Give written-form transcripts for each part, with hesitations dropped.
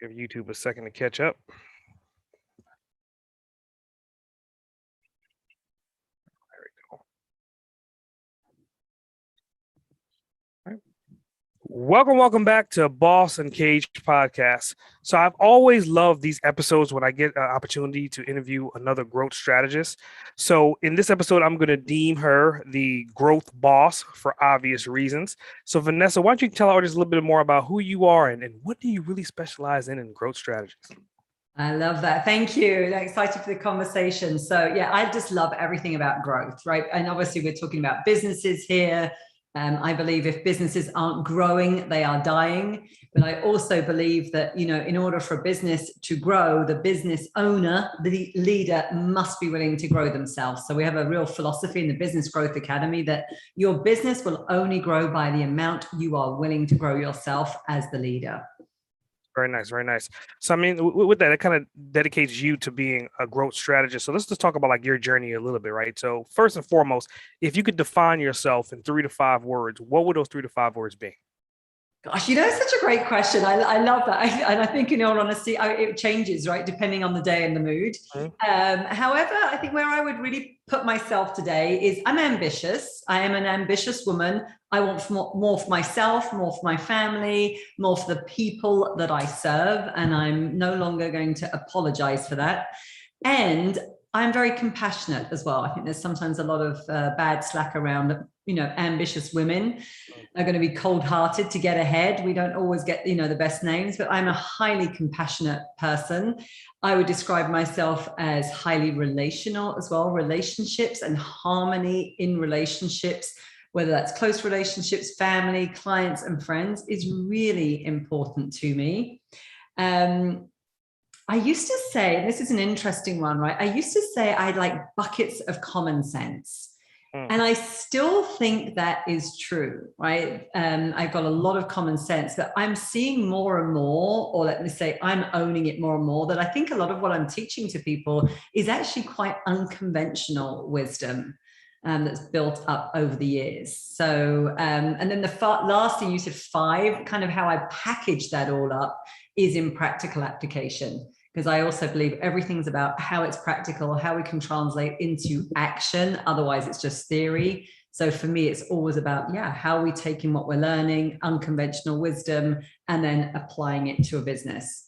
Give YouTube a second to catch up. There we go. All right. Welcome back to Boss Uncaged podcast. So I've always loved these episodes when I get an opportunity to interview another growth strategist. So in this episode, I'm going to deem her the growth boss for obvious reasons. So Vanessa, why don't you tell our audience a little bit more about who you are and what do you really specialize in growth strategies? I love that. Thank you. I'm excited for the conversation. So yeah, I just love everything about growth, right? And obviously we're talking about businesses here. I believe if businesses aren't growing, they are dying. But I also believe that, in order for a business to grow, the business owner, the leader must be willing to grow themselves. So we have a real philosophy in the Business Growth Academy that your business will only grow by the amount you are willing to grow yourself as the leader. Very nice, very nice. So, I mean, with that, it kind of dedicates you to being a growth strategist. So let's just talk about like your journey a little bit, right? So first and foremost, if you could define yourself in 3 to 5 words, what would those 3 to 5 words be? Gosh, it's such a great question. I love that. And I think, in all honesty, it changes, right, depending on the day and the mood. However, I think where I would really put myself today is I'm ambitious. I am an ambitious woman. I want more for myself, more for my family, more for the people that I serve. And I'm no longer going to apologize for that. And I'm very compassionate as well. I think there's sometimes a lot of bad slack around, ambitious women are going to be cold-hearted to get ahead. We don't always get, the best names, but I'm a highly compassionate person. I would describe myself as highly relational as well. Relationships and harmony in relationships, whether that's close relationships, family, clients, and friends, is really important to me. I used to say, and this is an interesting one, right? I used to say I like buckets of common sense. And I still think that is true, right? I've got a lot of common sense, but I'm seeing more and more, or let me say, I'm owning it more and more, that I think a lot of what I'm teaching to people is actually quite unconventional wisdom that's built up over the years. So, and then the last thing you said, 5, kind of how I package that all up is in practical application. Because I also believe everything's about how it's practical, how we can translate into action. Otherwise, it's just theory. So for me, it's always about, how are we taking what we're learning, unconventional wisdom, and then applying it to a business.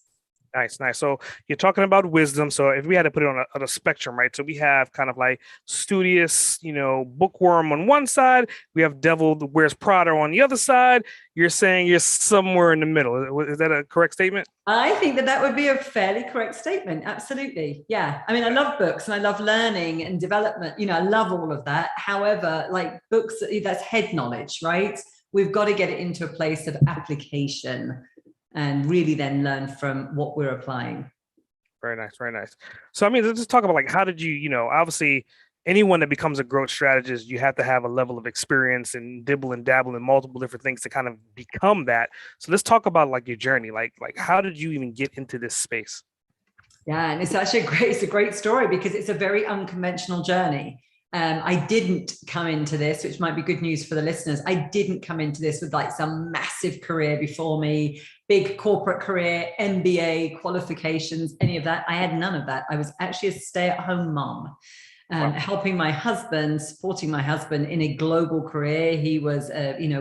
Nice. So you're talking about wisdom. So if we had to put it on a spectrum, right? So we have kind of like studious, bookworm on one side. We have devil that wears Prada on the other side. You're saying you're somewhere in the middle. Is that a correct statement? I think that would be a fairly correct statement. Absolutely. Yeah. I mean, I love books and I love learning and development. I love all of that. However, like books, that's head knowledge, right? We've got to get it into a place of application and really then learn from what we're applying. Very nice, very nice. So, I mean, let's just talk about like, how did you, obviously anyone that becomes a growth strategist, you have to have a level of experience and dibble and dabble in multiple different things to kind of become that. So let's talk about like your journey. Like how did you even get into this space? Yeah, and it's actually a great story because it's a very unconventional journey. I didn't come into this, which might be good news for the listeners. I didn't come into this with like some massive career before me, big corporate career, MBA qualifications, any of that. I had none of that. I was actually a stay-at-home mom, helping my husband, supporting my husband in a global career. He was,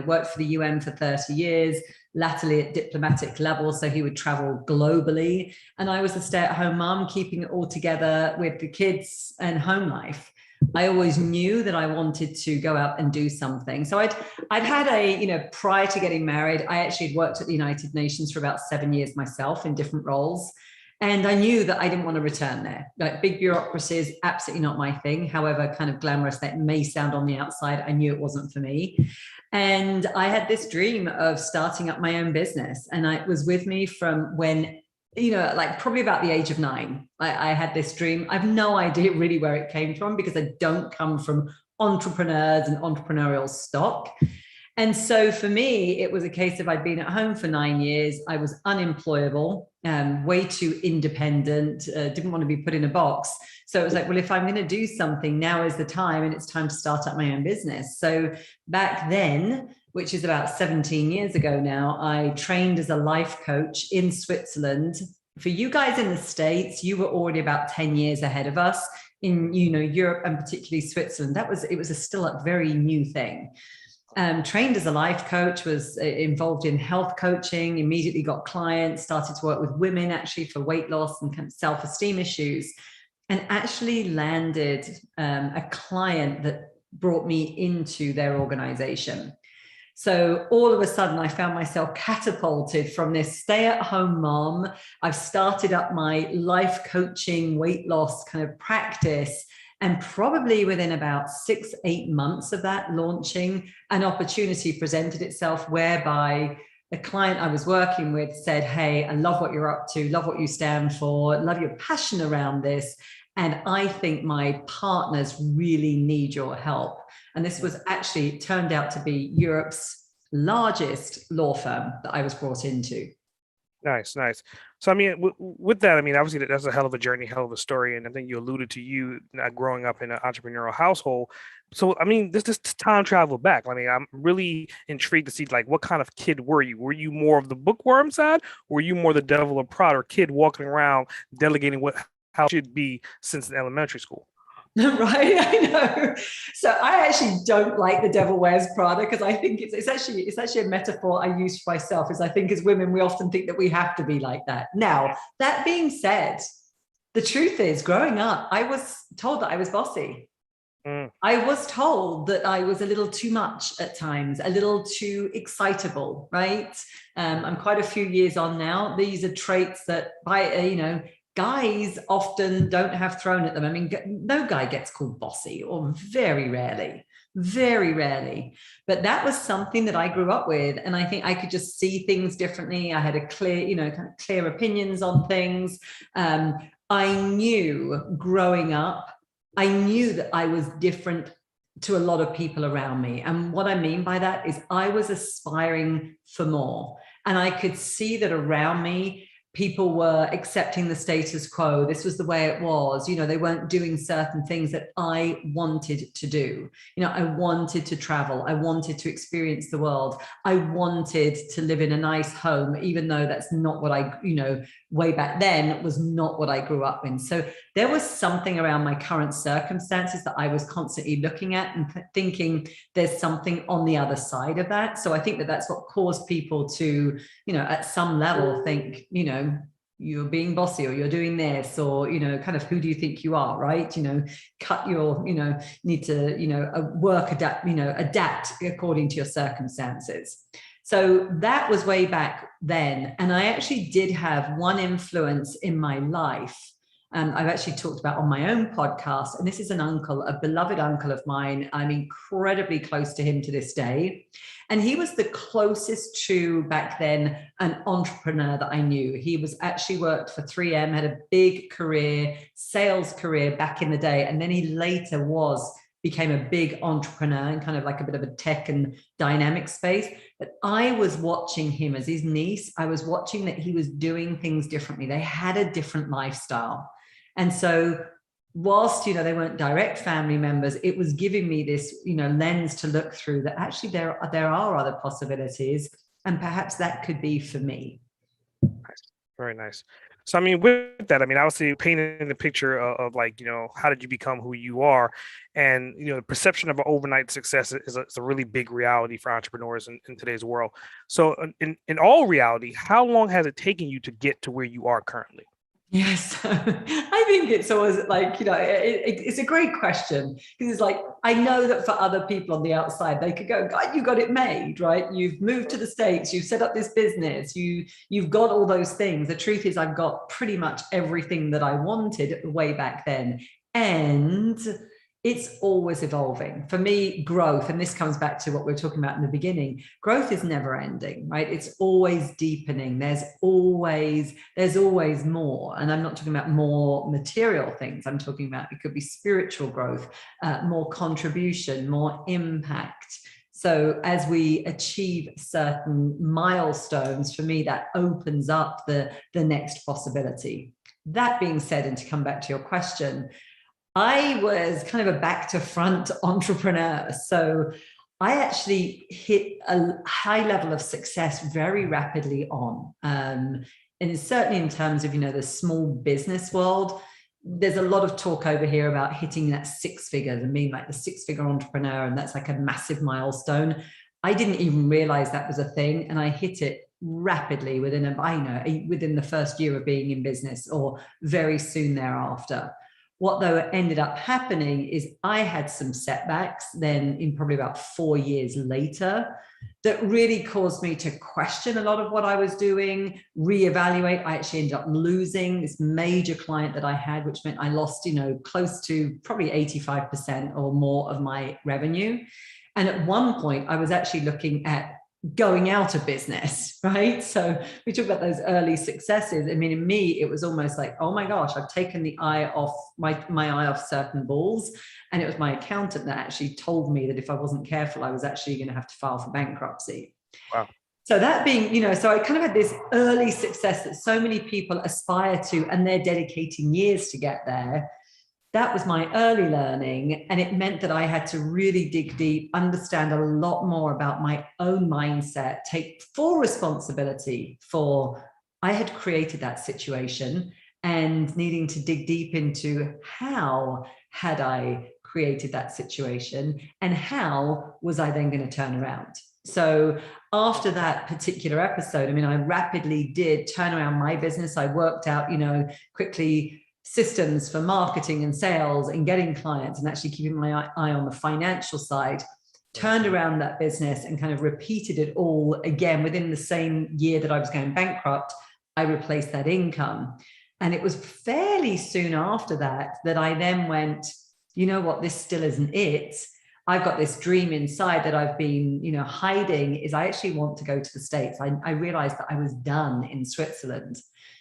worked for the UN for 30 years, latterly at diplomatic level, so he would travel globally. And I was a stay-at-home mom, keeping it all together with the kids and home life. I always knew that I wanted to go out and do something. So I'd had prior to getting married, I actually had worked at the United Nations for about 7 years myself in different roles. And I knew that I didn't want to return there. Like big bureaucracy is absolutely not my thing. However, kind of glamorous that may sound on the outside, I knew it wasn't for me. And I had this dream of starting up my own business. And it was with me from when, like probably about the age of 9, I had this dream. I have no idea really where it came from because I don't come from entrepreneurs and entrepreneurial stock. And so for me, it was a case of I'd been at home for 9 years. I was unemployable, way too independent, didn't want to be put in a box. So it was like, well, if I'm going to do something, now is the time, and it's time to start up my own business. So back then, which is about 17 years ago now, I trained as a life coach in Switzerland. For you guys in the States, you were already about 10 years ahead of us in, Europe, and particularly Switzerland. It was still a very new thing. Trained as a life coach, was involved in health coaching, immediately got clients, started to work with women actually for weight loss and kind of self-esteem issues, and actually landed a client that brought me into their organization. So all of a sudden, I found myself catapulted from this stay-at-home mom. I've started up my life coaching, weight loss kind of practice. And probably within about 6-8 months of that launching, an opportunity presented itself whereby the client I was working with said, hey, I love what you're up to, love what you stand for, love your passion around this. And I think my partners really need your help. And this was actually turned out to be Europe's largest law firm that I was brought into. Nice, nice. So, I mean, with that, I mean, obviously that's a hell of a journey, hell of a story. And I think you alluded to you growing up in an entrepreneurial household. So, I mean, this time travel back. I mean, I'm really intrigued to see, like, what kind of kid were you? Were you more of the bookworm side? Or were you more the devil of prod, or kid walking around delegating how it should be since elementary school? Right, I know. So I actually don't like the devil wears Prada, because I think it's actually a metaphor I use for myself. Is I think as women we often think that we have to be like that. Now, that being said, the truth is, growing up, I was told that I was bossy. I was told that I was a little too much at times, a little too excitable, right? I'm quite a few years on now. These are traits that guys often don't have thrown at them. I mean, no guy gets called bossy, or very rarely. But that was something that I grew up with. And I think I could just see things differently. I had a clear, kind of clear opinions on things. I knew growing up, I knew that I was different to a lot of people around me. And what I mean by that is I was aspiring for more. And I could see that around me, people were accepting the status quo. This was the way it was. They weren't doing certain things that I wanted to do. I wanted to travel. I wanted to experience the world. I wanted to live in a nice home, even though that's not what I, way back then was not what I grew up in. So there was something around my current circumstances that I was constantly looking at and thinking there's something on the other side of that. So I think that that's what caused people to, at some level think, you're being bossy, or you're doing this, or, kind of, who do you think you are, right? Cut your, need to, adapt according to your circumstances. So that was way back then. And I actually did have one influence in my life. I've actually talked about on my own podcast, and this is an uncle, a beloved uncle of mine. I'm incredibly close to him to this day. And he was the closest to, back then, an entrepreneur that I knew. He was actually worked for 3M, had a big career, sales career back in the day. And then he later became a big entrepreneur in kind of like a bit of a tech and dynamic space. But I was watching him as his niece. I was watching that he was doing things differently. They had a different lifestyle. And so whilst, they weren't direct family members, it was giving me this, lens to look through that actually there are other possibilities, and perhaps that could be for me. Very nice. So, I mean, with that, I mean, obviously painting the picture of like, how did you become who you are? And, the perception of an overnight success is a really big reality for entrepreneurs in today's world. So in all reality, how long has it taken you to get to where you are currently? Yes, I think it's always like, it's a great question, because it's like, I know that for other people on the outside, they could go, God, you got it made, right? You've moved to the States, you've set up this business, you've got all those things. The truth is I've got pretty much everything that I wanted way back then. And it's always evolving. For me, growth, and this comes back to what we were talking about in the beginning, growth is never ending, right? It's always deepening. There's always more. And I'm not talking about more material things. I'm talking about, it could be spiritual growth, more contribution, more impact. So as we achieve certain milestones, for me, that opens up the next possibility. That being said, and to come back to your question, I was kind of a back to front entrepreneur. So I actually hit a high level of success very rapidly on. And certainly in terms of, the small business world, there's a lot of talk over here about hitting that six figures. I mean, like the six-figure entrepreneur, and that's like a massive milestone. I didn't even realize that was a thing, and I hit it rapidly within the first year of being in business, or very soon thereafter. What though ended up happening is I had some setbacks then in probably about 4 years later that really caused me to question a lot of what I was doing, reevaluate. I actually ended up losing this major client that I had, which meant I lost, close to probably 85% or more of my revenue. And at one point I was actually looking at going out of business, right? So we talk about those early successes. I mean, in me, it was almost like, oh my gosh, I've taken the eye off my eye off certain balls. And it was my accountant that actually told me that if I wasn't careful, I was actually going to have to file for bankruptcy. Wow. So that being, so I kind of had this early success that so many people aspire to, and they're dedicating years to get there. That was my early learning. And it meant that I had to really dig deep, understand a lot more about my own mindset, take full responsibility for, I had created that situation, and needing to dig deep into how had I created that situation and how was I then going to turn around. So after that particular episode, I mean, I rapidly did turn around my business. I worked out, quickly, systems for marketing and sales and getting clients, and actually keeping my eye on the financial side, turned around that business and kind of repeated it all again within the same year that I was going bankrupt. I replaced that income. And it was fairly soon after that I then went, you know what, this still isn't it. I've got this dream inside that I've been, hiding, is I actually want to go to the States. I realized that I was done in Switzerland.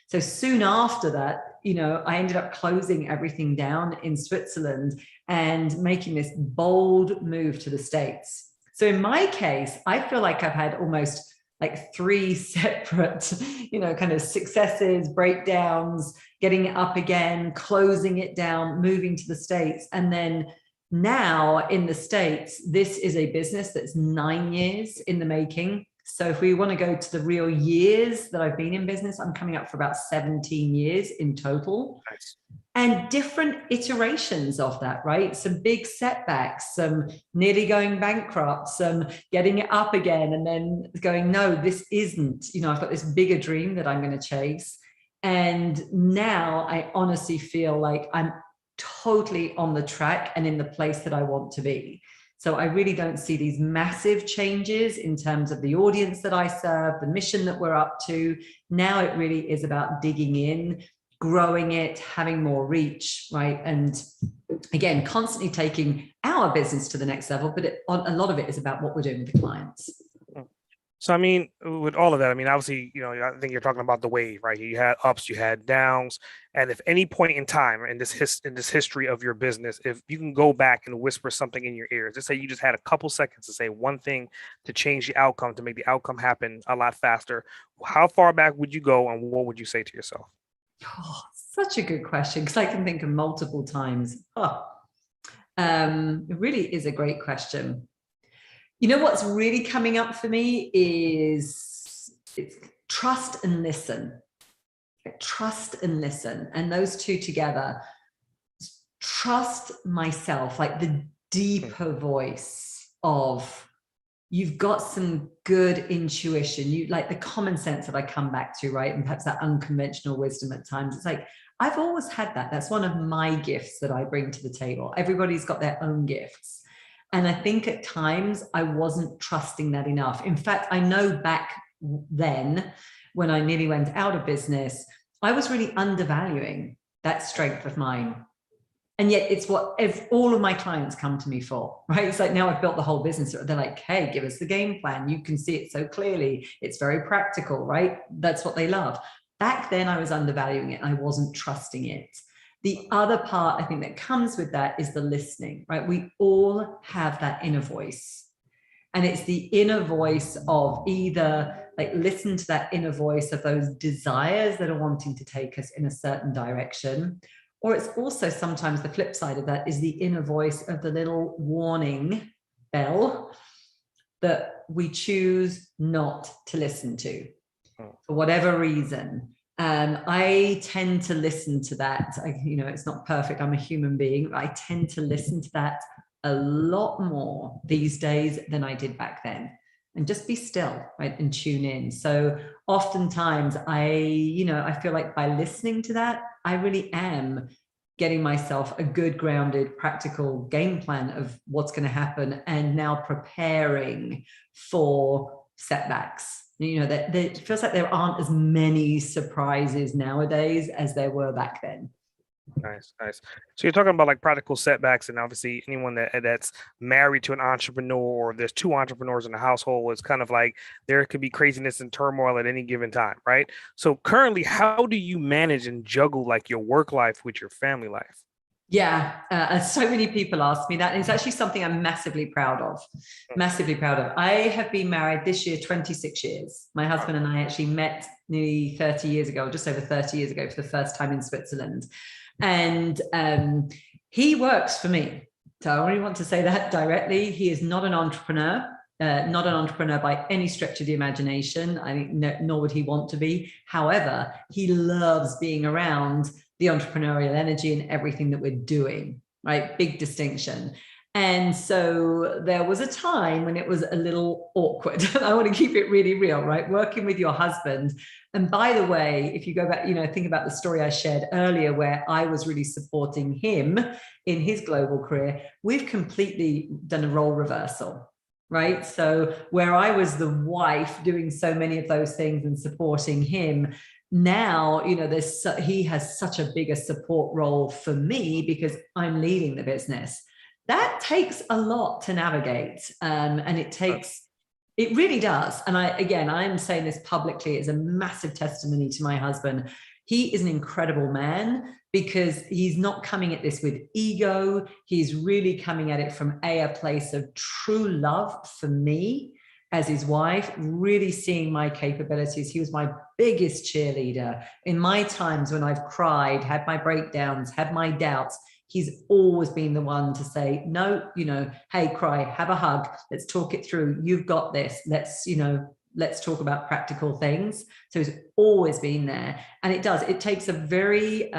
So soon after that, I ended up closing everything down in Switzerland and making this bold move to the States. So in my case, I feel like I've had almost like 3 separate, kind of successes, breakdowns, getting it up again, closing it down, moving to the States. And then now in the States, this is a business that's 9 years in the making. So if we want to go to the real years that I've been in business, I'm coming up for about 17 years in total. Nice. And different iterations of that, right? Some big setbacks, some nearly going bankrupt, some getting it up again, and then going, no, this isn't, I've got this bigger dream that I'm going to chase. And now I honestly feel like I'm totally on the track and in the place that I want to be. So I really don't see these massive changes in terms of the audience that I serve, the mission that we're up to. Now it really is about digging in, growing it, having more reach, right? And again, constantly taking our business to the next level, but a lot of it is about what we're doing with the clients. So, I mean, with all of that, I mean, obviously, I think you're talking about the wave, right? You had ups, you had downs. And if any point in time in this history of your business, if you can go back and whisper something in your ears, just say you just had a couple seconds to say one thing to change the outcome, to make the outcome happen a lot faster, how far back would you go, and what would you say to yourself? Oh, such a good question, because I can think of multiple times. It really is a great question. What's really coming up for me is it's trust and listen. Trust and listen. And those two together, trust myself, like the deeper voice of, you've got some good intuition. You like the common sense that I come back to, right? And perhaps that unconventional wisdom at times. It's like, I've always had that. That's one of my gifts that I bring to the table. Everybody's got their own gifts. And I think at times I wasn't trusting that enough. In fact, I know back then when I nearly went out of business, I was really undervaluing that strength of mine. And yet it's what all of my clients come to me for, right? It's like, now I've built the whole business. They're like, hey, give us the game plan. You can see it so clearly. It's very practical, right? That's what they love. Back then I was undervaluing it. I wasn't trusting it. The other part I think that comes with that is the listening, right? We all have that inner voice. And it's the inner voice of either like listen to that inner voice of those desires that are wanting to take us in a certain direction. Or it's also sometimes the flip side of that is the inner voice of the little warning bell that we choose not to listen to for whatever reason. I tend to listen to that. It's not perfect. I'm a human being. I tend to listen to that a lot more these days than I did back then. And just be still, right, and tune in. So oftentimes I feel like by listening to that, I really am getting myself a good, grounded, practical game plan of what's going to happen and now preparing for setbacks. That it feels like there aren't as many surprises nowadays as there were back then. Nice. So you're talking about like practical setbacks, and obviously anyone that's married to an entrepreneur, or there's two entrepreneurs in the household, it's kind of like there could be craziness and turmoil at any given time, right? So currently, how do you manage and juggle like your work life with your family life? Yeah, so many people ask me that. And it's actually something I'm massively proud of. Massively proud of. I have been married this year 26 years. My husband and I actually met nearly 30 years ago, just over 30 years ago, for the first time in Switzerland. And he works for me. So I only want to say that directly. He is not an entrepreneur. Not an entrepreneur by any stretch of the imagination. Nor would he want to be. However, he loves being around the entrepreneurial energy and everything that we're doing, right? Big distinction. And so there was a time when it was a little awkward. I want to keep it really real, right? Working with your husband. And by the way, if you go back, think about the story I shared earlier, where I was really supporting him in his global career, we've completely done a role reversal. Right. So where I was the wife doing so many of those things and supporting him, now, he has such a bigger support role for me because I'm leading the business. That takes a lot to navigate. And it really does. And I'm saying this publicly as a massive testimony to my husband. He is an incredible man because he's not coming at this with ego. He's really coming at it from a place of true love for me as his wife, really seeing my capabilities. He was my biggest cheerleader in my times when I've cried, had my breakdowns, had my doubts. He's always been the one to say, no, hey, cry, have a hug. Let's talk it through. You've got this. Let's talk about practical things. So he's always been there. And it takes a very,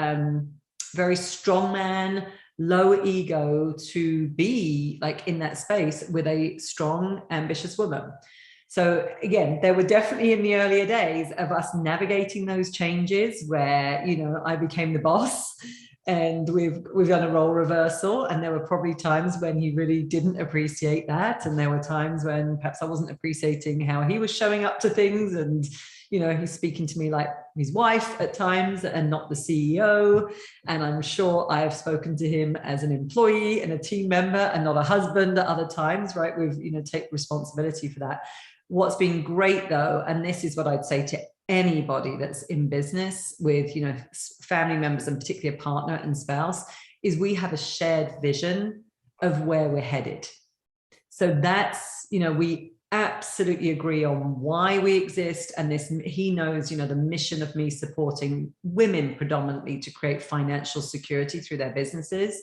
very strong man, low ego to be like in that space with a strong, ambitious woman. So again, there were definitely in the earlier days of us navigating those changes where, I became the boss and we've done a role reversal. And there were probably times when he really didn't appreciate that. And there were times when perhaps I wasn't appreciating how he was showing up to things. And, he's speaking to me like his wife at times and not the CEO. And I'm sure I have spoken to him as an employee and a team member and not a husband at other times, right? We've, take responsibility for that. What's been great though, and this is what I'd say to anybody that's in business with, family members and particularly a partner and spouse, is we have a shared vision of where we're headed. So that's, we absolutely agree on why we exist. And he knows, the mission of me supporting women predominantly to create financial security through their businesses,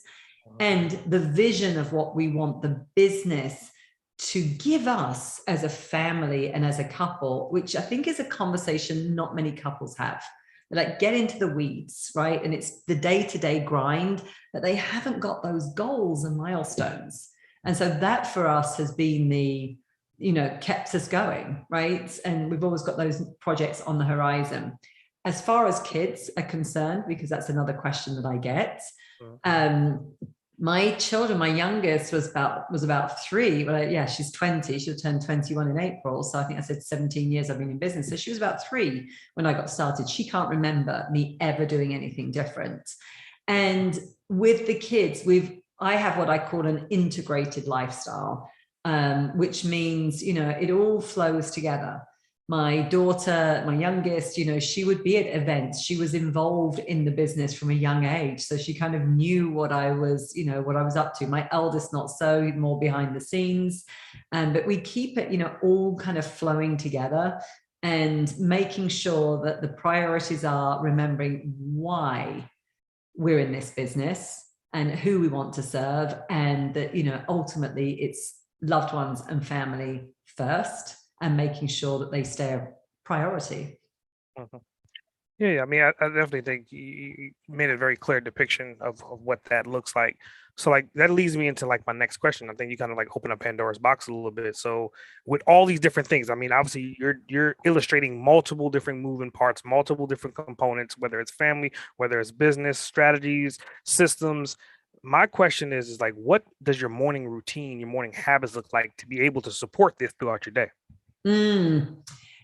and the vision of what we want the business to give us as a family and as a couple, which I think is a conversation not many couples have. They like get into the weeds, right? And it's the day-to-day grind that they haven't got those goals and milestones. And so that for us has been kept us going, right? And we've always got those projects on the horizon. As far as kids are concerned, because that's another question that I get, my children, my youngest was about 3. Well, she's 20. She'll turn 21 in April. So I think I said 17 years I've been in business. So she was about 3 when I got started. She can't remember me ever doing anything different. And with the kids, I have what I call an integrated lifestyle, which means, it all flows together. My daughter, my youngest, she would be at events. She was involved in the business from a young age. So she kind of knew what I was, what I was up to. My eldest, not so, more behind the scenes. But we keep it, all kind of flowing together and making sure that the priorities are remembering why we're in this business and who we want to serve. And that, ultimately it's loved ones and family first, and making sure that they stay a priority. Mhm. Yeah, I mean, I definitely think you made a very clear depiction of what that looks like. So, like, that leads me into like my next question. I think you kind of like open up Pandora's box a little bit. So, with all these different things, I mean, obviously, you're illustrating multiple different moving parts, multiple different components, whether it's family, whether it's business, strategies, systems. My question is like, what does your morning routine, your morning habits look like to be able to support this throughout your day?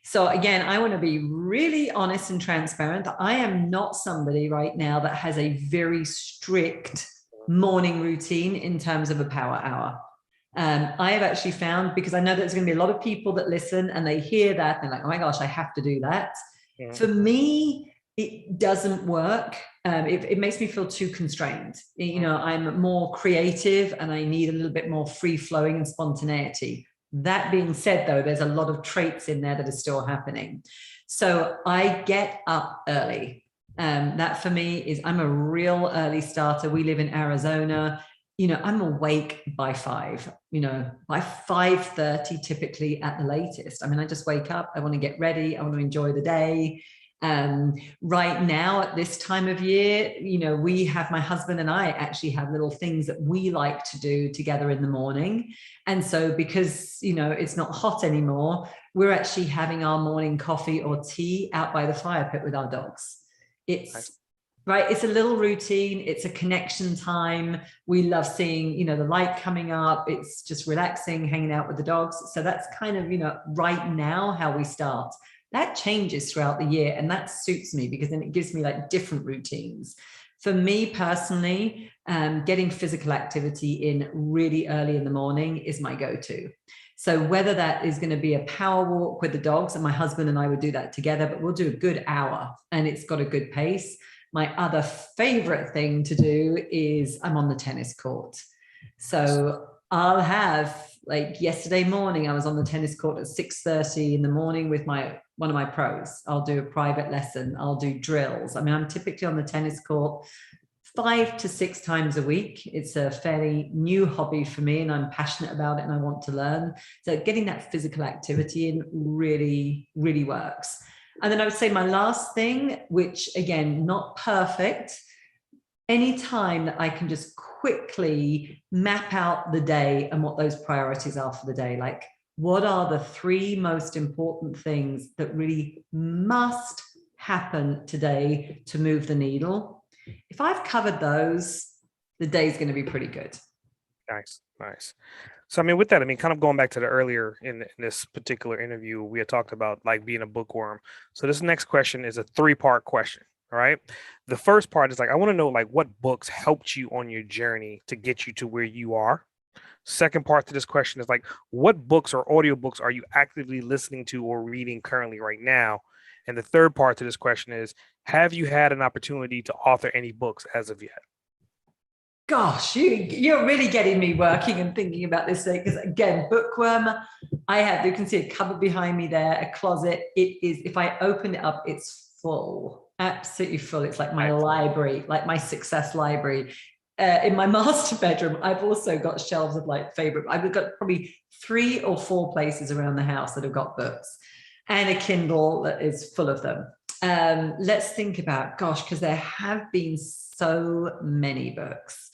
So again, I want to be really honest and transparent that I am not somebody right now that has a very strict morning routine in terms of a power hour. I have actually found, because I know there's going to be a lot of people that listen and they hear that and they're like, oh my gosh, I have to do that. For me, it doesn't work. It makes me feel too constrained. I'm more creative and I need a little bit more free flowing and spontaneity. That being said, though, there's a lot of traits in there that are still happening. So I get up early. That for me is, I'm a real early starter. We live in Arizona. I'm awake by 5, by 5:30 typically at the latest. I mean, I just wake up, I want to get ready, I want to enjoy the day. Right now at this time of year, my husband and I actually have little things that we like to do together in the morning. And so because, it's not hot anymore, we're actually having our morning coffee or tea out by the fire pit with our dogs. It's right. It's a little routine. It's a connection time. We love seeing, the light coming up. It's just relaxing, hanging out with the dogs. So that's kind of, right now how we start. That changes throughout the year, and that suits me because then it gives me like different routines. For me personally, getting physical activity in really early in the morning is my go-to. So whether that is going to be a power walk with the dogs, and my husband and I would do that together, but we'll do a good hour and it's got a good pace. My other favorite thing to do is I'm on the tennis court. So I'll have, like yesterday morning, I was on the tennis court at 6:30 in the morning with one of my pros. I'll do a private lesson. I'll do drills. I mean, I'm typically on the tennis court 5 to 6 times a week. It's a fairly new hobby for me and I'm passionate about it and I want to learn. So getting that physical activity in really, really works. And then I would say my last thing, which again, not perfect, any time that I can just quickly map out the day and what those priorities are for the day, like what are the 3 most important things that really must happen today to move the needle. If I've covered those, the day's going to be pretty good. Nice. So, I mean, with that, I mean, kind of going back to the earlier in this particular interview, we had talked about like being a bookworm. So this next question is a 3-part question. All right. The first part is like, I want to know like what books helped you on your journey to get you to where you are. Second part to this question is like, what books or audiobooks are you actively listening to or reading currently right now? And the third part to this question is, have you had an opportunity to author any books as of yet? Gosh, you're really getting me working and thinking about this thing. Because again, bookworm, you can see a cupboard behind me there, a closet. It is, if I open it up, it's full, absolutely full. It's like my library, like my success library. In my master bedroom, I've also got shelves of like favorite. I've got probably 3 or 4 places around the house that have got books and a Kindle that is full of them. Let's think about, gosh, because there have been so many books.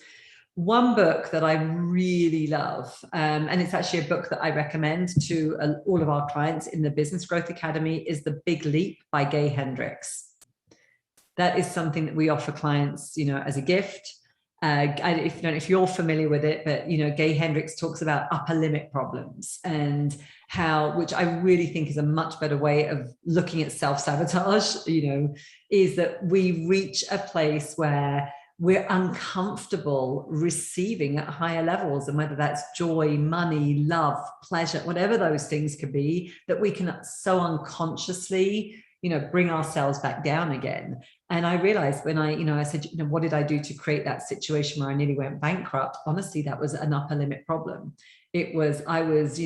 One book that I really love, and it's actually a book that I recommend to all of our clients in the Business Growth Academy, is The Big Leap by Gay Hendricks. That is something that we offer clients, as a gift. If you're familiar with it, but Gay Hendricks talks about upper limit problems and how, which I really think is a much better way of looking at self-sabotage, is that we reach a place where we're uncomfortable receiving at higher levels, and whether that's joy, money, love, pleasure, whatever those things could be, that we can so unconsciously, bring ourselves back down again. And I realized when I said, what did I do to create that situation where I nearly went bankrupt? Honestly, that was an upper limit problem. I was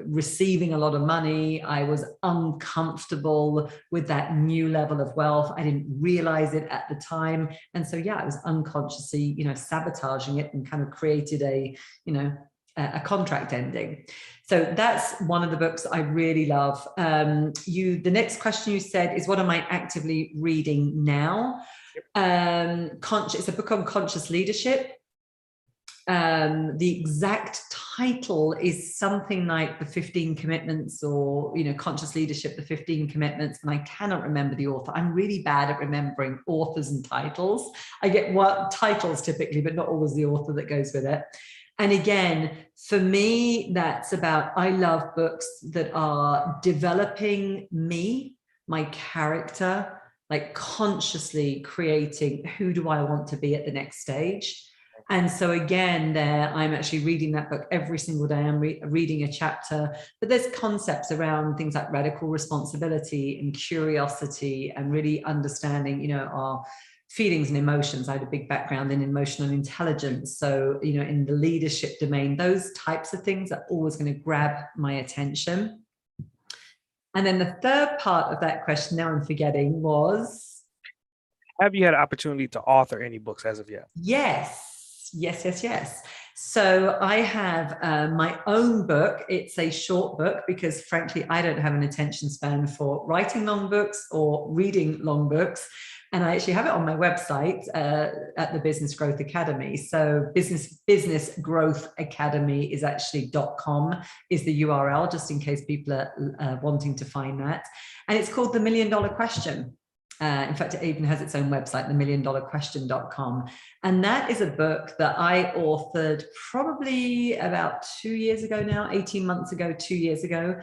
receiving a lot of money. I was uncomfortable with that new level of wealth. I didn't realize it at the time. And so, I was unconsciously, sabotaging it, and kind of created a contract ending. So that's one of the books I really love. The next question you said is, what am I actively reading now? It's a book on conscious leadership. The exact title is something like The 15 Commitments, or, Conscious Leadership, The 15 Commitments. And I cannot remember the author. I'm really bad at remembering authors and titles. I get titles typically, but not always the author that goes with it. And again, for me, that's about, I love books that are developing me, my character, like consciously creating, who do I want to be at the next stage? And so again, I'm actually reading that book every single day. I'm reading a chapter, but there's concepts around things like radical responsibility and curiosity, and really understanding, our feelings and emotions. I had a big background in emotional intelligence. So, in the leadership domain, those types of things are always going to grab my attention. And then the third part of that question, now I'm forgetting, was, have you had an opportunity to author any books as of yet? Yes. So I have my own book. It's a short book because, frankly, I don't have an attention span for writing long books or reading long books. And I actually have it on my website at the Business Growth Academy. So Business Growth Academy is actually .com is the URL, just in case people are wanting to find that. And it's called The $1 Million Question. In fact, it even has its own website, themilliondollarquestion.com. And that is a book that I authored probably about 2 years ago now, 18 months ago, 2 years ago.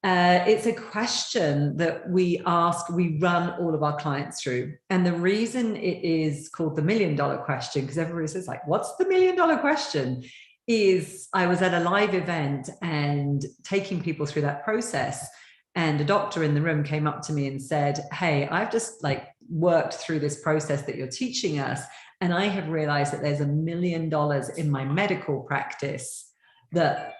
It's a question that we run all of our clients through. And the reason it is called the $1 Million Question, because everybody says, like, what's the $1 Million Question? Is I was at a live event and taking people through that process. And a doctor in the room came up to me and said, hey, I've just worked through this process that you're teaching us. And I have realized that there's $1 million in my medical practice that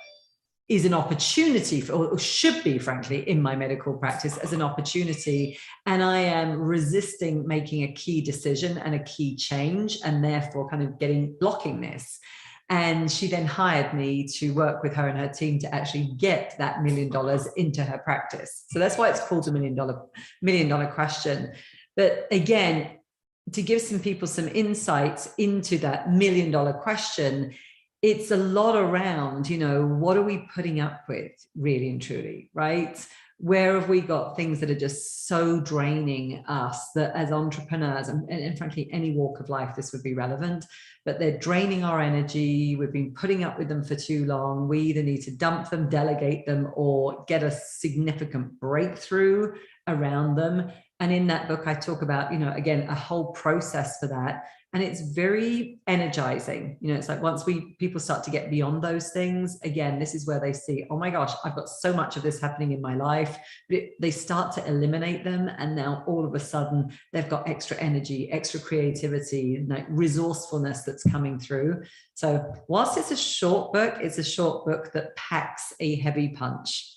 is an opportunity for, or should be, frankly, in my medical practice as an opportunity. And I am resisting making a key decision and a key change, and therefore kind of blocking this. And she then hired me to work with her and her team to actually get that $1 million into her practice. So that's why it's called the $1 million question. But again, to give some people some insights into that $1 million question, it's a lot around, what are we putting up with, really and truly, right? Where have we got things that are just so draining us, that as entrepreneurs, and frankly, any walk of life, this would be relevant, but they're draining our energy. We've been putting up with them for too long. We either need to dump them, delegate them, or get a significant breakthrough around them. And in that book, I talk about, again, a whole process for that. And it's very energizing. It's like once people start to get beyond those things, again, this is where they see, oh my gosh, I've got so much of this happening in my life. But they start to eliminate them. And now all of a sudden they've got extra energy, extra creativity, resourcefulness that's coming through. So whilst it's a short book that packs a heavy punch.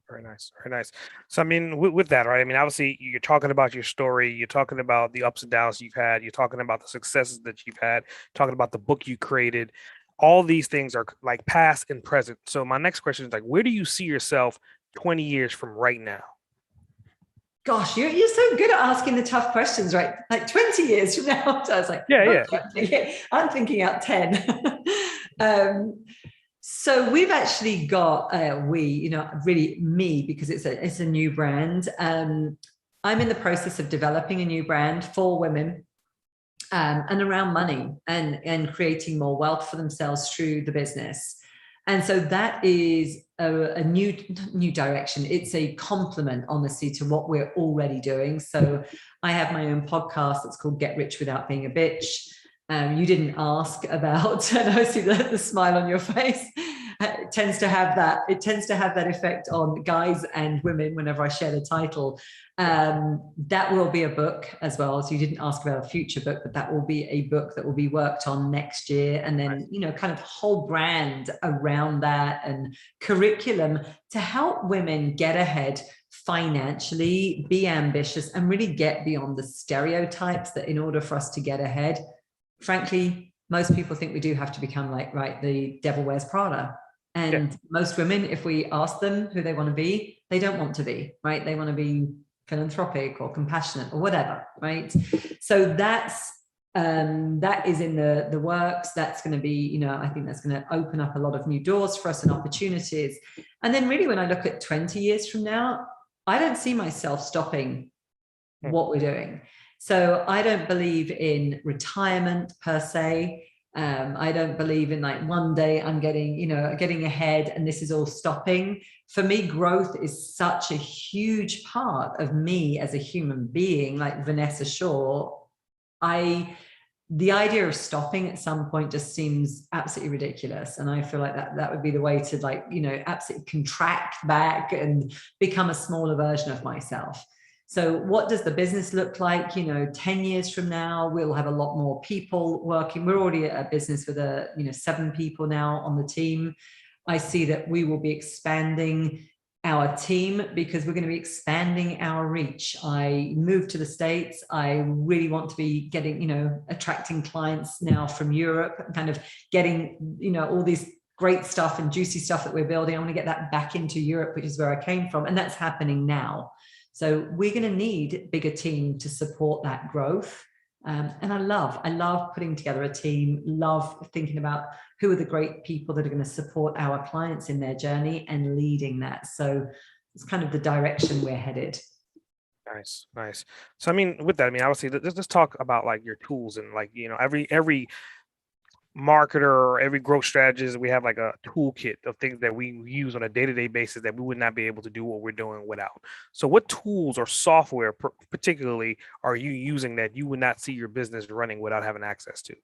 Very nice. Very nice. So, I mean, with that, right? I mean, obviously you're talking about your story, you're talking about the ups and downs you've had, you're talking about the successes that you've had, talking about the book you created. All these things are like past and present. So my next question is where do you see yourself 20 years from right now? Gosh, you're so good at asking the tough questions, right? Like 20 years from now. So I was like, yeah. I'm thinking out 10. So we've actually got, really me, because it's a new brand. I'm in the process of developing a new brand for women and around money and creating more wealth for themselves through the business. And so that is a new direction. It's a complement, honestly, to what we're already doing. So I have my own podcast that's called Get Rich Without Being a Bitch. You didn't ask about, and I see the smile on your face. It tends to have that effect on guys and women whenever I share the title. That will be a book as well. So you didn't ask about a future book, but that will be a book that will be worked on next year. And then, kind of whole brand around that and curriculum to help women get ahead financially, be ambitious, and really get beyond the stereotypes that in order for us to get ahead, frankly, most people think we do have to become like, right, the devil wears Prada. And most women, if we ask them who they want to be, they don't want to be, right? They want to be philanthropic or compassionate or whatever, right? So that is in the works. That's going to be, I think that's going to open up a lot of new doors for us and opportunities. And then really when I look at 20 years from now, I don't see myself stopping what we're doing. So I don't believe in retirement per se. I don't believe in like one day I'm getting ahead and this is all stopping. For me, growth is such a huge part of me as a human being, like Vanessa Shaw. The idea of stopping at some point just seems absolutely ridiculous. And I feel like that would be the way to absolutely contract back and become a smaller version of myself. So what does the business look like? 10 years from now, we'll have a lot more people working. We're already a business with 7 people now on the team. I see that we will be expanding our team because we're going to be expanding our reach. I moved to the States. I really want to be getting, attracting clients now from Europe, kind of getting, all these great stuff and juicy stuff that we're building. I want to get that back into Europe, which is where I came from. And that's happening now. So we're going to need a bigger team to support that growth. And I love putting together a team, love thinking about who are the great people that are going to support our clients in their journey and leading that. So it's kind of the direction we're headed. Nice. So, with that, obviously, let's talk about like your tools and like, every marketer or every growth strategist, we have like a toolkit of things that we use on a day-to-day basis that we would not be able to do what we're doing without. So what tools or software particularly are you using that you would not see your business running without having access to?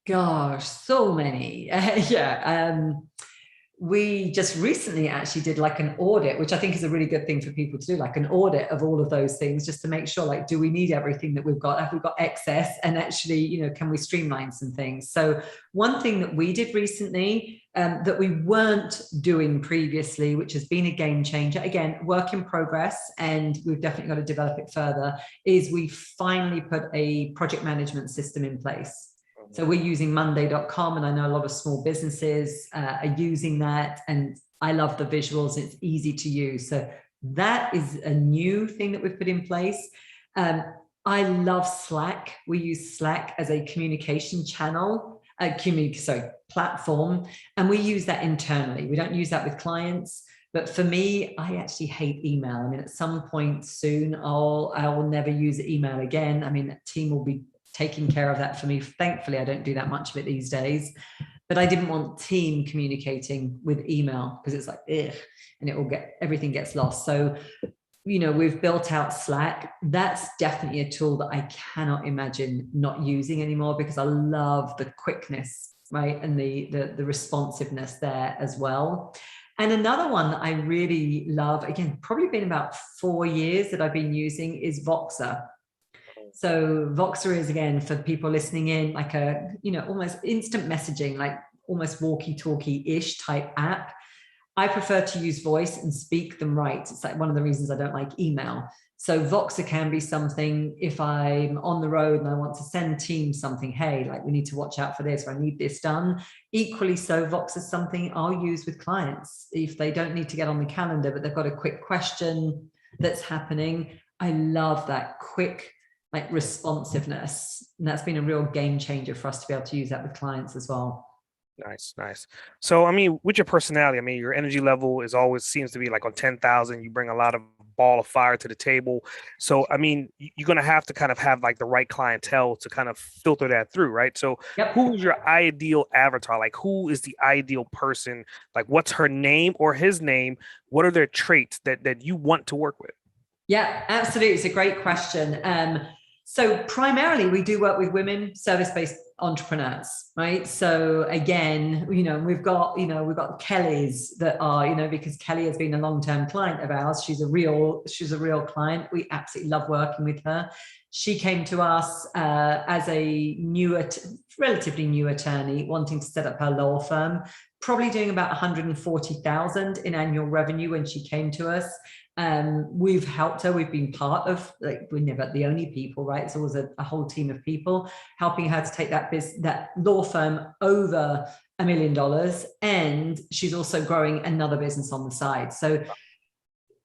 Gosh, so many. We just recently actually did like an audit, which I think is a really good thing for people to do, like an audit of all of those things, just to make sure, like, do we need everything that we've got? Have we got excess? And actually, can we streamline some things? So one thing that we did recently that we weren't doing previously, which has been a game changer, again, work in progress, and we've definitely got to develop it further, is we finally put a project management system in place. So we're using Monday.com, and I know a lot of small businesses are using that, and I love the visuals. It's easy to use. So that is a new thing that we've put in place. I love Slack. We use Slack as a communication channel, platform, and we use that internally. We don't use that with clients. But for me, I actually hate email. At some point soon, I will never use email again. that team will be taking care of that for me. Thankfully, I don't do that much of it these days, but I didn't want team communicating with email because it's like, ugh, and everything gets lost. So, we've built out Slack. That's definitely a tool that I cannot imagine not using anymore because I love the quickness, right? And the responsiveness there as well. And another one that I really love, again, probably been about 4 years that I've been using, is Voxer. So Voxer is, again, for people listening in, like a, almost instant messaging, like almost walkie-talkie-ish type app. I prefer to use voice and speak them right. It's like one of the reasons I don't like email. So Voxer can be something if I'm on the road and I want to send teams something, hey, like we need to watch out for this, or I need this done. Equally so, Voxer is something I'll use with clients if they don't need to get on the calendar, but they've got a quick question that's happening. I love that quick, like, responsiveness. And that's been a real game changer for us to be able to use that with clients as well. Nice. So, with your personality, your energy level always seems to be like on 10,000. You bring a lot of ball of fire to the table. So, you're going to have to kind of have like the right clientele to kind of filter that through, right? So Who's your ideal avatar? Like, who is the ideal person? Like, what's her name or his name? What are their traits that you want to work with? Yeah, absolutely. It's a great question. So primarily we do work with women, service-based entrepreneurs, right? So again, we've got Kelly's that are, because Kelly has been a long-term client of ours. She's a real client. We absolutely love working with her. She came to us as a relatively new attorney wanting to set up her law firm, probably doing about 140,000 in annual revenue when she came to us. We've helped her. We've been part of, we're never the only people, right? It's always a whole team of people helping her to take that law firm over $1 million. And she's also growing another business on the side. So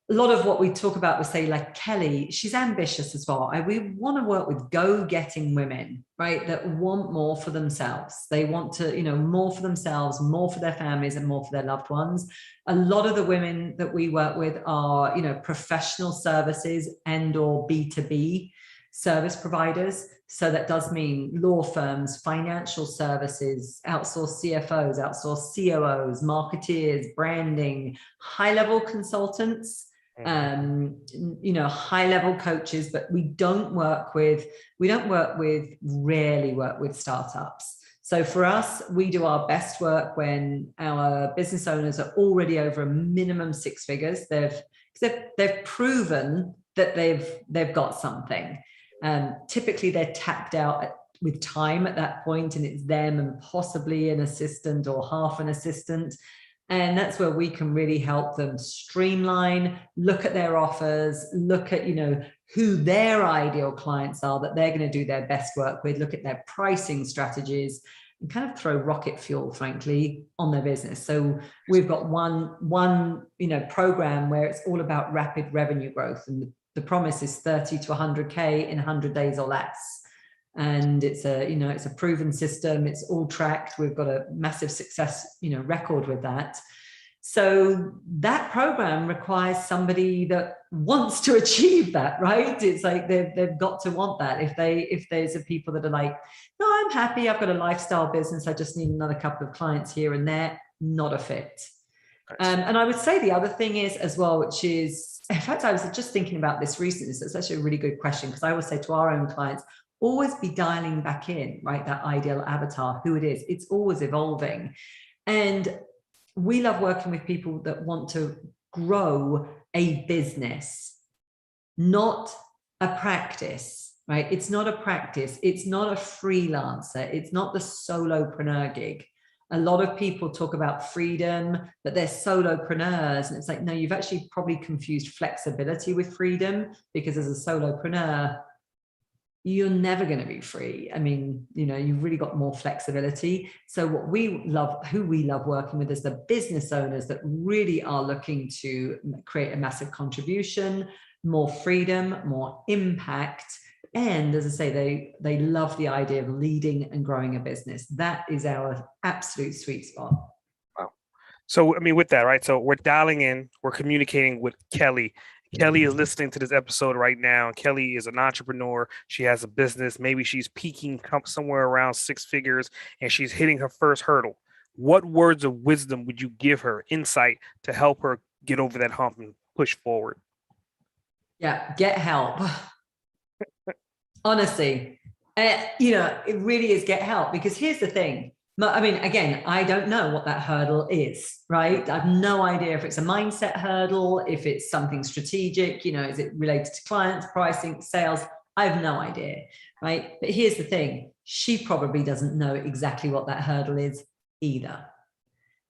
a lot of what we talk about, we say, like Kelly, she's ambitious as well. We want to work with go-getting women, right? That want more for themselves. They want to, more for themselves, more for their families, and more for their loved ones. A lot of the women that we work with are, professional services and or B2B service providers. So that does mean law firms, financial services, outsourced CFOs, outsourced COOs, marketeers, branding, high-level consultants, high-level coaches, but we rarely work with startups. So for us, we do our best work when our business owners are already over a minimum 6 figures. They've proven that they've got something. Typically they're tapped out with time at that point, and it's them and possibly an assistant or half an assistant. And that's where we can really help them streamline, look at their offers, look at, who their ideal clients are that they're going to do their best work with, look at their pricing strategies, and kind of throw rocket fuel, frankly, on their business. So we've got one program where it's all about rapid revenue growth. And the promise is 30 to 100K in 100 days or less. And it's a proven system. It's all tracked. We've got a massive success, record with that. So that program requires somebody that wants to achieve that, right? It's like they've got to want that. If there's a people that are like, no, I'm happy, I've got a lifestyle business, I just need another couple of clients here and there, not a fit. And I would say the other thing is as well, which is, in fact, I was just thinking about this recently. So it's actually a really good question, because I always say to our own clients, always be dialing back in, right? That ideal avatar, who it is. It's always evolving. And we love working with people that want to grow a business, not a practice, right? It's not a practice. It's not a freelancer. It's not the solopreneur gig. A lot of people talk about freedom, but they're solopreneurs. And it's like, no, you've actually probably confused flexibility with freedom, because as a solopreneur, you're never going to be free. I mean, you've really got more flexibility. So who we love working with is the business owners that really are looking to create a massive contribution, more freedom, more impact. And as I say, they love the idea of leading and growing a business. That is our absolute sweet spot. Wow. So, with that, right? So we're dialing in, we're communicating with Kelly. Kelly is listening to this episode right now. Kelly is an entrepreneur. She has a business. Maybe she's peaking somewhere around 6 figures, and she's hitting her first hurdle. What words of wisdom would you give her, insight, to help her get over that hump and push forward? Yeah, get help. Honestly, it really is get help, because here's the thing. Again, I don't know what that hurdle is, right? I have no idea if it's a mindset hurdle, if it's something strategic, is it related to clients, pricing, sales? I have no idea, right? But here's the thing. She probably doesn't know exactly what that hurdle is either.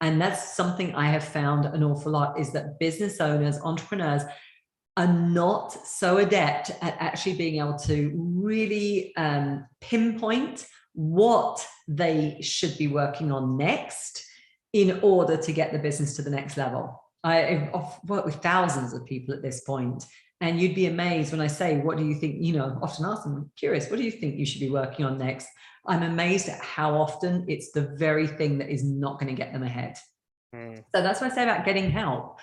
And that's something I have found an awful lot, is that business owners, entrepreneurs, are not so adept at actually being able to really pinpoint what they should be working on next in order to get the business to the next level. I've worked with thousands of people at this point, and you'd be amazed when I say, what do you think, often ask them, I'm curious, what do you think you should be working on next? I'm amazed at how often it's the very thing that is not going to get them ahead. So that's what I say about getting help.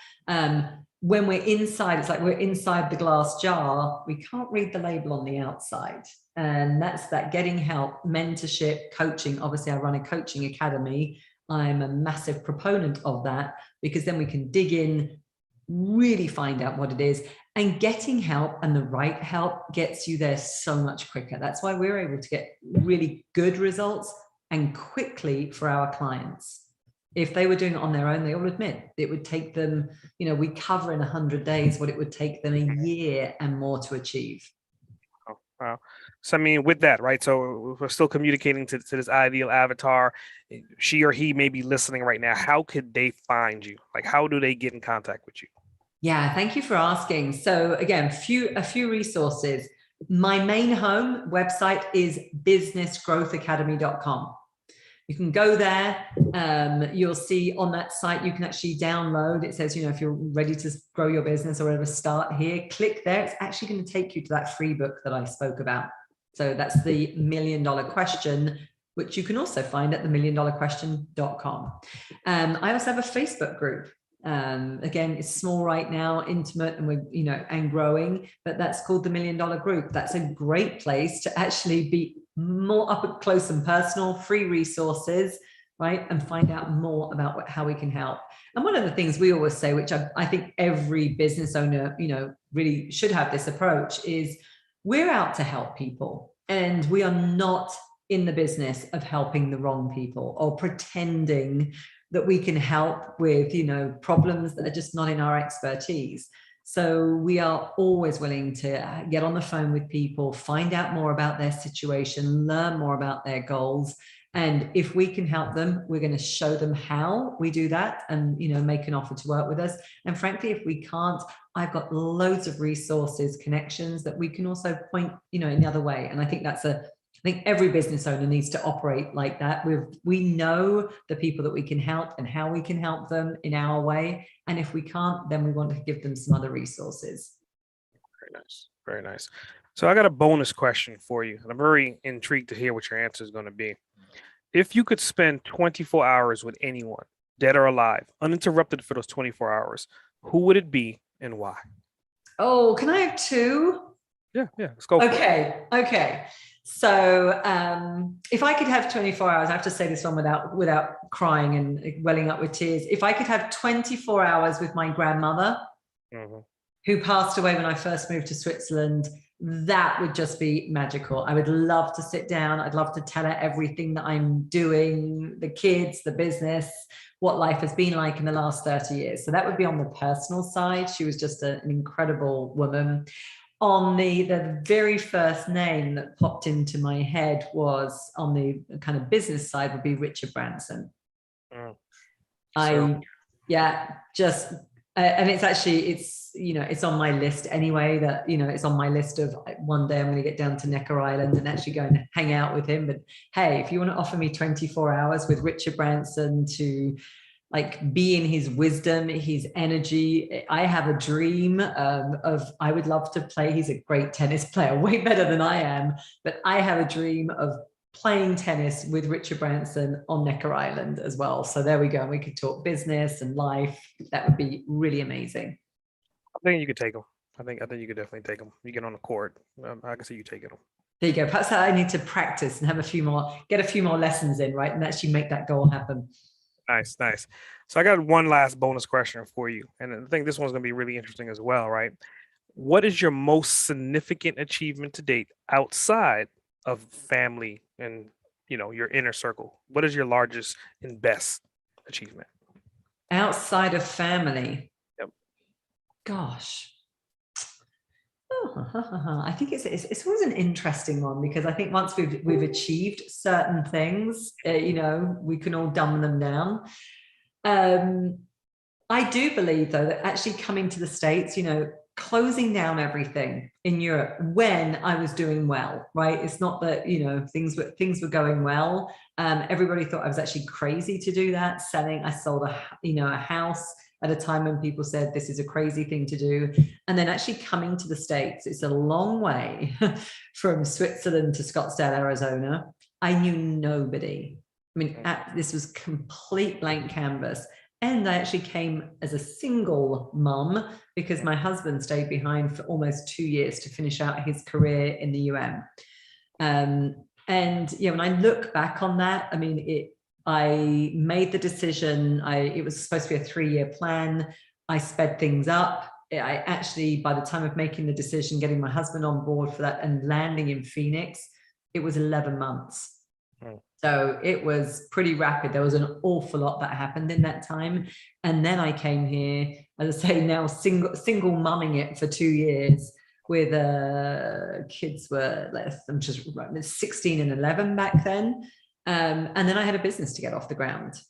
When we're inside, it's like we're inside the glass jar. We can't read the label on the outside. And that's that getting help, mentorship, coaching. Obviously, I run a coaching academy. I'm a massive proponent of that, because then we can dig in really find out what it is. And getting help, and the right help, gets you there so much quicker. That's why we're able to get really good results and quickly for our clients. If they were doing it on their own, they all admit it would take them, we cover in 100 days what it would take them a year and more to achieve. Oh, wow. So, I mean, with that, right? So we're still communicating to this ideal avatar. She or he may be listening right now. How could they find you? Like, how do they get in contact with you? Yeah, thank you for asking. So again, a few resources. My main home website is businessgrowthacademy.com. You can go there. You'll see on that site, you can actually download. It says, if you're ready to grow your business or whatever, start here. Click there. It's actually going to take you to that free book that I spoke about. So that's the $1 Million Question, which you can also find at themilliondollarquestion.com. I also have a Facebook group. Again, it's small right now, intimate, and we're, and growing, but that's called the $1 Million Group. That's a great place to actually be more up close and personal, free resources, right? And find out more about how we can help. And one of the things we always say, which I think every business owner, really should have this approach, is we're out to help people, and we are not in the business of helping the wrong people or pretending that we can help with, problems that are just not in our expertise. So we are always willing to get on the phone with people, find out more about their situation, learn more about their goals. And if we can help them, we're going to show them how we do that and, make an offer to work with us. And frankly, if we can't, I've got loads of resources, connections that we can also point, in the other way. And I think I think every business owner needs to operate like that. We know the people that we can help and how we can help them in our way. And if we can't, then we want to give them some other resources. Very nice. Very nice. So I got a bonus question for you, and I'm very intrigued to hear what your answer is going to be. If you could spend 24 hours with anyone, dead or alive, uninterrupted for those 24 hours, who would it be and why? Oh, can I have two? Yeah, let's go. Okay. So if I could have 24 hours, I have to say this one without crying and welling up with tears. If I could have 24 hours with my grandmother, who passed away when I first moved to Switzerland, that would just be magical. I would love to sit down. I'd love to tell her everything that I'm doing, the kids, the business, what life has been like in the last 30 years. So that would be on the personal side. She was just an incredible woman. On the very first name that popped into my head was on the kind of business side would be Richard Branson. And it's actually, it's on my list anyway, that, it's on my list of one day I'm going to get down to Necker Island and actually go and hang out with him. But hey, if you want to offer me 24 hours with Richard Branson to be in his wisdom, his energy. I have a dream I would love to play. He's a great tennis player, way better than I am, but I have a dream of playing tennis with Richard Branson on Necker Island as well. So there we go. We could talk business and life. That would be really amazing. I think you could take him. I think you could definitely take him. You get on the court. I can see you taking him. There you go. Perhaps I need to practice and get a few more lessons in, right? And actually make that goal happen. Nice. So I got one last bonus question for you. And I think this one's going to be really interesting as well, right? What is your most significant achievement to date outside of family and, your inner circle? What is your largest and best achievement? Outside of family? Yep. Gosh. I think it's always an interesting one, because I think once we've achieved certain things, we can all dumb them down. I do believe, though, that actually coming to the States, closing down everything in Europe when I was doing well, right? It's not that, things were going well. Everybody thought I was actually crazy to do that. I sold a house at a time when people said this is a crazy thing to do. And then actually coming to the States, it's a long way from Switzerland to Scottsdale, Arizona. I knew nobody. I mean, this was complete blank canvas. And I actually came as a single mum because my husband stayed behind for almost 2 years to finish out his career in the UN. And when I look back on that, I mean, I made the decision. It was supposed to be a 3-year plan. I sped things up. I actually, by the time of making the decision, getting my husband on board for that and landing in Phoenix, it was 11 months. So it was pretty rapid. There was an awful lot that happened in that time. And then I came here, as I say, now single mumming it for 2 years with kids were less, I'm just 16 and 11 back then. And then I had a business to get off the ground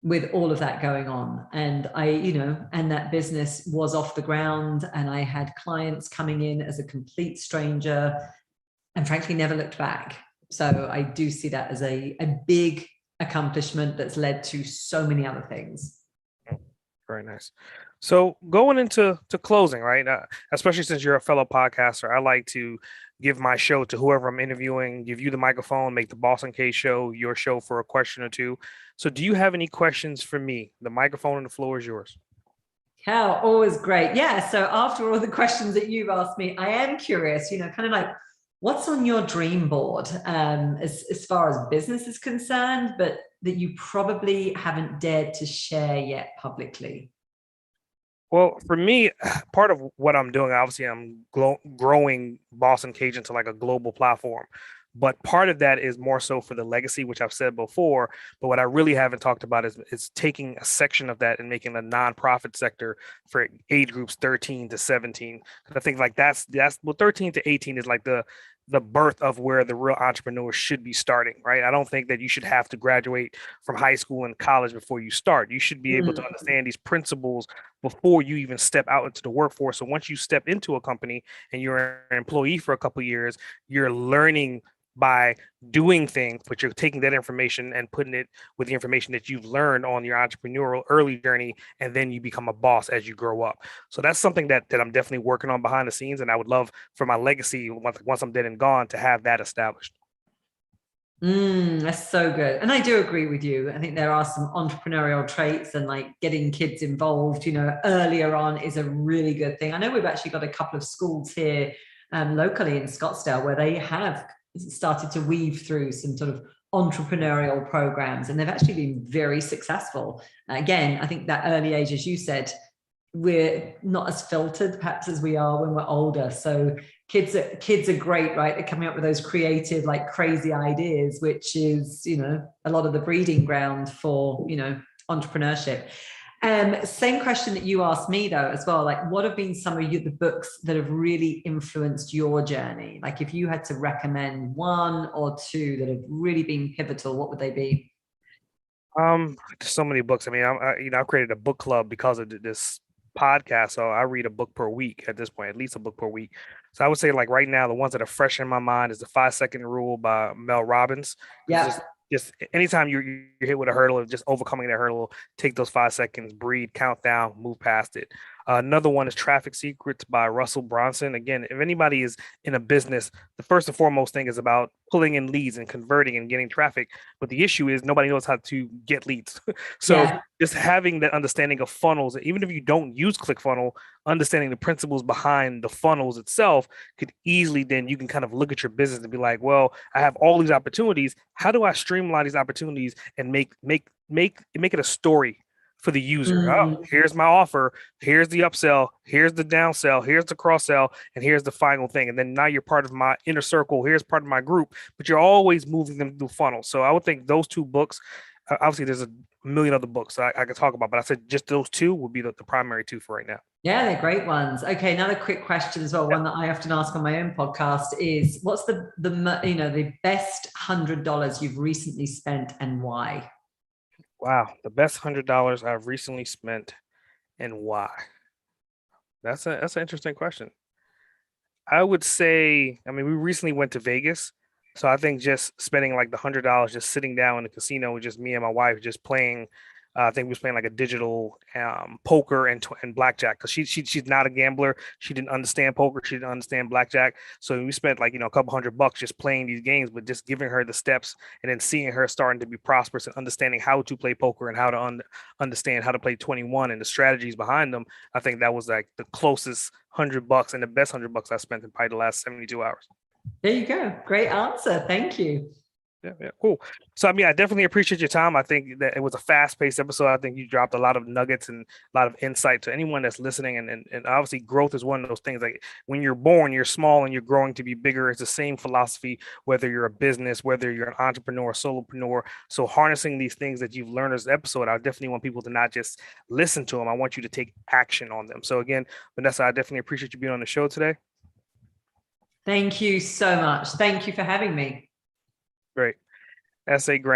with all of that going on. And and that business was off the ground, and I had clients coming in as a complete stranger and frankly never looked back. So I do see that as a big accomplishment that's led to so many other things. Very nice. So going into closing, right? Especially since you're a fellow podcaster, I like to give my show to whoever I'm interviewing, give you the microphone, make the Boss Uncaged show your show for a question or two. So do you have any questions for me? The microphone and the floor is yours. How always great. Yeah. So after all the questions that you've asked me, I am curious, kind of like, what's on your dream board as far as business is concerned, but that you probably haven't dared to share yet publicly? Well, for me, part of what I'm doing, obviously, I'm growing Boss Uncaged into like a global platform. But part of that is more so for the legacy, which I've said before. But what I really haven't talked about is taking a section of that and making a nonprofit sector for age groups 13 to 17. I think like that's 13 to 18 is like the birth of where the real entrepreneurs should be starting, right? I don't think that you should have to graduate from high school and college before you start. You should be able to understand these principles before you even step out into the workforce. So once you step into a company and you're an employee for a couple of years, you're learning by doing things, but you're taking that information and putting it with the information that you've learned on your entrepreneurial early journey, and then you become a boss as you grow up. So that's something that I'm definitely working on behind the scenes, and I would love for my legacy once I'm dead and gone to have that established. That's so good. And I do agree with you. I think there are some entrepreneurial traits, and like getting kids involved, earlier on is a really good thing. I know we've actually got a couple of schools here locally in Scottsdale where they have started to weave through some sort of entrepreneurial programs, and they've actually been very successful. Again, I think that early age, as you said, we're not as filtered perhaps as we are when we're older. So kids are great, right? They're coming up with those creative, like crazy ideas, which is, a lot of the breeding ground for, entrepreneurship. Same question that you asked me though, as well. Like, what have been some of the books that have really influenced your journey? Like, if you had to recommend one or two that have really been pivotal, what would they be? So many books. I mean, I've created a book club because of this podcast. So I read a book per week at this point, at least a book per week. So I would say like right now, the ones that are fresh in my mind is the 5 Second Rule by Mel Robbins. Yeah. Just anytime you're hit with a hurdle, just overcoming that hurdle, take those 5 seconds, breathe, count down, move past it. Another one is Traffic Secrets by Russell Brunson. Again, if anybody is in a business, the first and foremost thing is about pulling in leads and converting and getting traffic. But the issue is nobody knows how to get leads. So just having that understanding of funnels, even if you don't use ClickFunnels, understanding the principles behind the funnels itself could easily, then you can kind of look at your business and be like, well, I have all these opportunities. How do I streamline these opportunities and make it a story for the user? Oh, here's my offer. Here's the upsell. Here's the downsell. Here's the cross sell. And here's the final thing. And then now you're part of my inner circle. Here's part of my group, but you're always moving them through funnels. So I would think those two books, obviously there's a million other books I could talk about, but I said just those two would be the primary two for right now. Yeah, they're great ones. Okay, another quick question as well. One that I often ask on my own podcast is, what's the best $100 you've recently spent and why? Wow, the best $100 I've recently spent and why? That's an interesting question. I would say, I mean, we recently went to Vegas, so I think just spending like the $100 just sitting down in the casino with just me and my wife, just playing. I think we was playing like a digital poker and blackjack, because she's not a gambler. She didn't understand poker. She didn't understand blackjack. So we spent like a couple $100 just playing these games, but just giving her the steps and then seeing her starting to be prosperous and understanding how to play poker and how to understand how to play 21 and the strategies behind them. I think that was like the closest $100 and the best $100 I spent in probably the last 72 hours. There you go. Great answer. Thank you. Yeah, cool. So, I mean, I definitely appreciate your time. I think that it was a fast-paced episode. I think you dropped a lot of nuggets and a lot of insight to anyone that's listening. And obviously, growth is one of those things. Like when you're born, you're small and you're growing to be bigger. It's the same philosophy, whether you're a business, whether you're an entrepreneur, solopreneur. So, harnessing these things that you've learned as an episode, I definitely want people to not just listen to them. I want you to take action on them. So, again, Vanessa, I definitely appreciate you being on the show today. Thank you so much. Thank you for having me. Great. S.A. Grant.